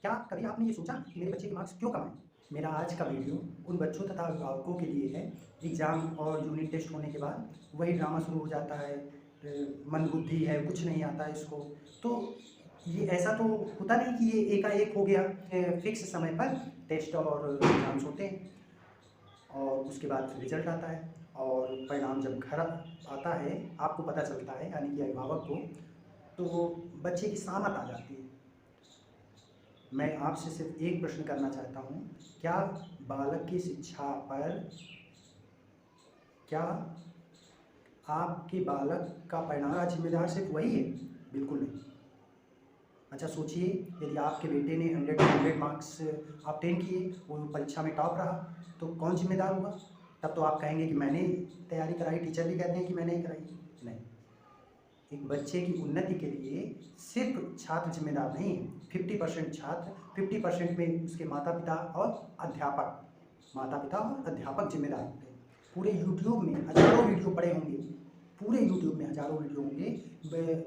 क्या कभी आपने ये सोचा कि मेरे बच्चे के मार्क्स क्यों कम आए? मेरा आज का वीडियो उन बच्चों तथा अभिभावकों के लिए है। एग्ज़ाम और यूनिट टेस्ट होने के बाद वही ड्रामा शुरू हो जाता है। मंदबुद्धि है, कुछ नहीं आता है इसको। तो ये ऐसा तो होता नहीं कि ये एकाएक हो गया। फिक्स समय पर टेस्ट और एग्ज़ाम्स होते हैं और उसके बाद रिजल्ट आता है और परिणाम जब घर आता है, आपको पता चलता है यानी कि अभिभावक को, तो वो बच्चे की सामत आ जाती है। मैं आपसे सिर्फ एक प्रश्न करना चाहता हूँ, क्या बालक की शिक्षा पर, क्या आपके बालक का परिणाम का जिम्मेदार सिर्फ वही है? बिल्कुल नहीं। अच्छा सोचिए, यदि आपके बेटे ने 100 में 100 मार्क्स ऑब्टेन किए, वो परीक्षा में टॉप रहा, तो कौन जिम्मेदार होगा? तब तो आप कहेंगे कि मैंने तैयारी कराई, टीचर भी कहते हैं कि मैंने ही कराई। नहीं, एक बच्चे की उन्नति के लिए सिर्फ छात्र जिम्मेदार नहीं है। 50% छात्र, 50% में उसके माता पिता और अध्यापक जिम्मेदार होते हैं। पूरे यूट्यूब में हज़ारों वीडियो पड़े होंगे, पूरे यूट्यूब में हज़ारों वीडियो होंगे।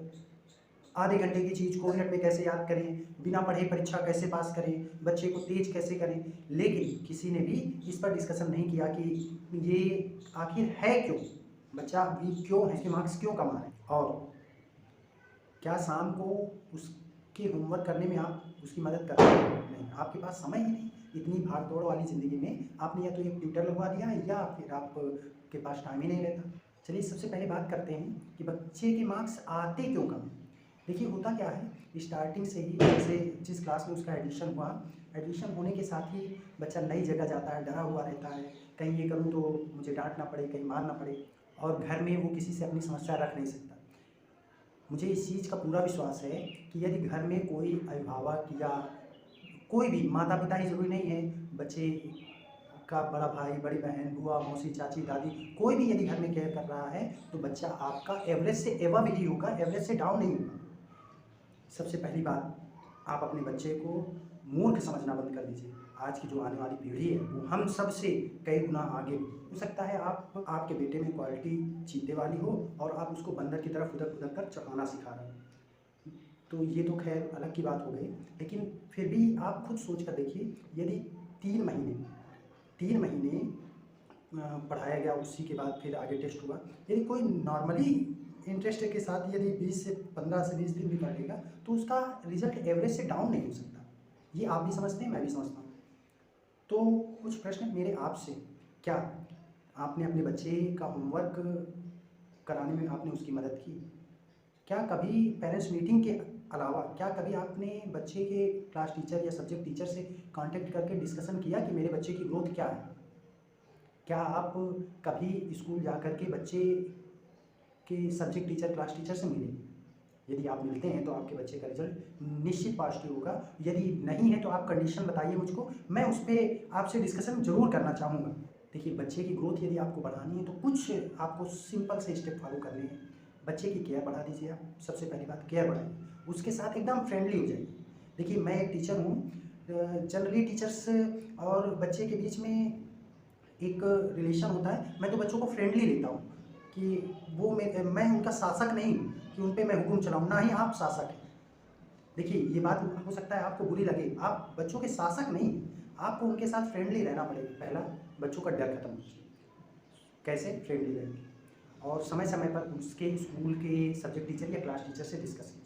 आधे घंटे की चीज़ को मिनट में कैसे याद करें, बिना पढ़े परीक्षा कैसे पास करें, बच्चे को तेज कैसे करें, लेकिन किसी ने भी इस पर डिस्कशन नहीं किया कि ये आखिर है क्यों, बच्चा वीक क्यों है, इसके मार्क्स क्यों कम आ रहे हैं। और क्या शाम को उसके होमवर्क करने में आप उसकी मदद करते हैं? नहीं, आपके पास समय ही नहीं। इतनी भाग दौड़ वाली ज़िंदगी में आपने या तो एक ट्यूटर लगवा दिया है या फिर आप के पास टाइम ही नहीं रहता। चलिए सबसे पहले बात करते हैं कि बच्चे के मार्क्स आते क्यों कम हैं। देखिए होता क्या है, स्टार्टिंग से ही जैसे जिस क्लास में उसका एडमिशन हुआ, एडमिशन होने के साथ ही बच्चा नई जगह जाता है, डरा हुआ रहता है, कहीं ये करूँ तो मुझे डांट ना पड़े, कहीं मार ना पड़े, और घर में वो किसी से अपनी समस्या रख नहीं सकता। मुझे इस चीज़ का पूरा विश्वास है कि यदि घर में कोई अभिभावक या कोई भी, माता पिता ही ज़रूरी नहीं है, बच्चे का बड़ा भाई, बड़ी बहन, बुआ, मौसी, चाची, दादी, कोई भी यदि घर में केयर कर रहा है, तो बच्चा आपका एवरेज से एबव ही होगा, एवरेज से डाउन नहीं होगा। सबसे पहली बात, आप अपने बच्चे को मूर्ख समझना बंद कर दीजिए। आज की जो आने वाली पीढ़ी है वो हम सब से कई गुना आगे हो सकता है। आपके बेटे में क्वालिटी चीते वाली हो और आप उसको बंदर की तरफ उधर उधर कर चढ़ाना सिखा रहे हो, तो ये तो खैर अलग की बात हो गई। लेकिन फिर भी आप खुद सोच कर देखिए, यदि 3 महीने पढ़ाया गया, उसी के बाद फिर आगे टेस्ट हुआ, यदि कोई नॉर्मली इंटरेस्ट के साथ यदि 15 से 20 दिन भी पढ़ेगा, तो उसका रिजल्ट एवरेज से डाउन नहीं हो सकता। ये आप भी समझते हैं, मैं भी समझता हूँ। तो कुछ प्रश्न मेरे आपसे, क्या आपने अपने बच्चे का होमवर्क कराने में आपने उसकी मदद की? क्या कभी पेरेंट्स मीटिंग के अलावा क्या कभी आपने बच्चे के क्लास टीचर या सब्जेक्ट टीचर से कांटेक्ट करके डिस्कशन किया कि मेरे बच्चे की ग्रोथ क्या है? क्या आप कभी स्कूल जा कर के बच्चे के सब्जेक्ट टीचर, क्लास टीचर से मिले? यदि आप मिलते हैं तो आपके बच्चे का रिजल्ट निश्चित पॉजिटिव होगा। यदि नहीं है तो आप कंडीशन बताइए मुझको, मैं उस पर आपसे डिस्कशन जरूर करना चाहूँगा। देखिए, बच्चे की ग्रोथ यदि आपको बढ़ानी है तो कुछ आपको सिंपल से स्टेप फॉलो करने हैं। बच्चे की केयर बढ़ा दीजिए आप, सबसे पहली बात केयर बढ़ाइए, उसके साथ एकदम फ्रेंडली हो जाइए। देखिए, मैं एक टीचर हूँ, जनरली टीचर्स और बच्चे के बीच में एक रिलेशन होता है, मैं तो बच्चों को फ्रेंडली लेता हूँ कि वो मैं उनका शासक नहीं हूँ कि उन पे मैं हुक्म चलाऊँ, ना ही आप शासक हैं। देखिए, ये बात हो सकता है आपको बुरी लगे, आप बच्चों के शासक नहीं, आपको उनके साथ फ्रेंडली रहना पड़ेगा। पहला, बच्चों का डर खत्म कीजिए। कैसे फ्रेंडली रहेंगे? और समय समय पर उसके स्कूल के सब्जेक्ट टीचर या क्लास टीचर से डिस्कस कीजिए,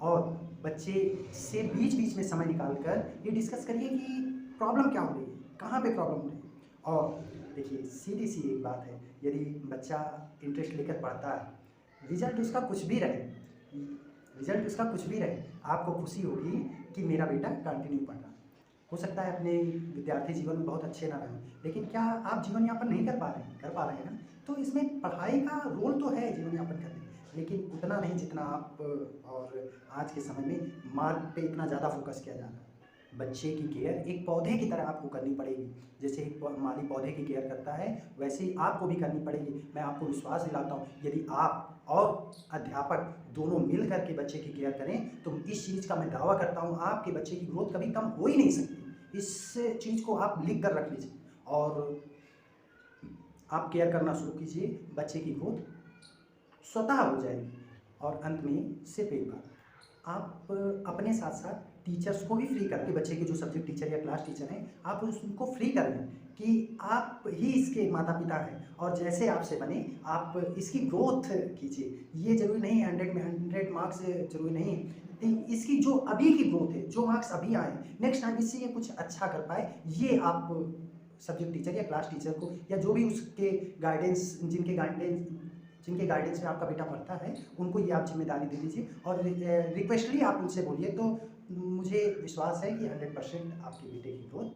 और बच्चे से बीच बीच में समय निकाल कर ये डिस्कस करिए कि प्रॉब्लम क्या हो रही है, कहाँ पे प्रॉब्लम हो रही है। और देखिए, सीधी सी एक बात है, यदि बच्चा इंटरेस्ट लेकर पढ़ता है, रिजल्ट उसका कुछ भी रहे, आपको खुशी होगी कि मेरा बेटा कंटिन्यू पढ़ रहा है। हो सकता है अपने विद्यार्थी जीवन में बहुत अच्छे ना रहें, लेकिन क्या आप जीवन यापन नहीं कर पा रहे हैं? कर पा रहे हैं ना? तो इसमें पढ़ाई का रोल तो है जीवन यापन करने में, लेकिन उतना नहीं जितना आप, और आज के समय में मार्क पे इतना ज़्यादा फोकस किया जा रहा है। बच्चे की केयर एक पौधे की तरह आपको करनी पड़ेगी। जैसे एक माली पौधे की केयर करता है, वैसे ही आपको भी करनी पड़ेगी। मैं आपको विश्वास दिलाता हूँ, यदि आप और अध्यापक दोनों मिल करके बच्चे की केयर करें, तो इस चीज़ का मैं दावा करता हूँ, आपके बच्चे की ग्रोथ कभी कम हो ही नहीं सकती। इस चीज़ को आप लिख कर रख लीजिए और आप केयर करना शुरू कीजिए, बच्चे की ग्रोथ स्वतः हो जाएगी। और अंत में सिर्फ एक बात, आप अपने साथ साथ टीचर्स को भी फ्री करके, बच्चे के जो सब्जेक्ट टीचर या क्लास टीचर हैं, आप उनको फ्री कर दें कि आप ही इसके माता पिता हैं और जैसे आपसे बने आप इसकी ग्रोथ कीजिए। ये ज़रूरी नहीं है 100 में 100 मार्क्स ज़रूरी नहीं है, इसकी जो अभी की ग्रोथ है, जो मार्क्स अभी आए, नेक्स्ट टाइम इससे ये कुछ अच्छा कर पाए, ये आप सब्जेक्ट टीचर या क्लास टीचर को या जो भी उसके गाइडेंस जिनके गाइडेंस में आपका बेटा पढ़ता है, उनको ये आप जिम्मेदारी दे दीजिए और रिक्वेस्टली आप उनसे बोलिए, तो मुझे विश्वास है कि 100% आपके बेटे की ग्रोथ